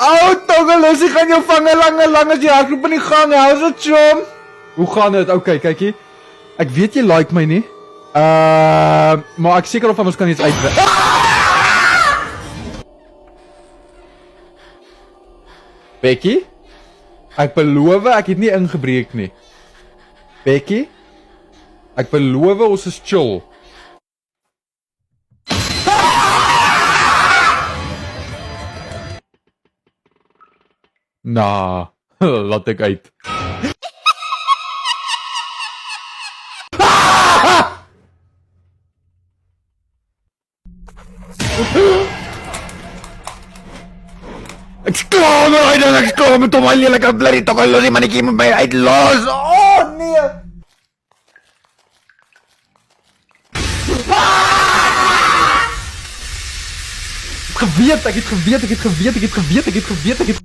Ou, Tongelis, ek gaan jou vang lang as jy hardloop in die gang, hou so chom. Hoe gaan dit? Okay, kykie. Ek weet jy like my nie. Maar ek seker of van ons kan iets uitwerk. Becky? Ek beloof ek het nie ingebreek nie. Becky? Ek beloof ons is chill. Nah, laat ek uit. Ek klaar met hom, jy lekker bloody tokkel, los die mannetjie met my uitlos. Oh nee. Ek het geweet.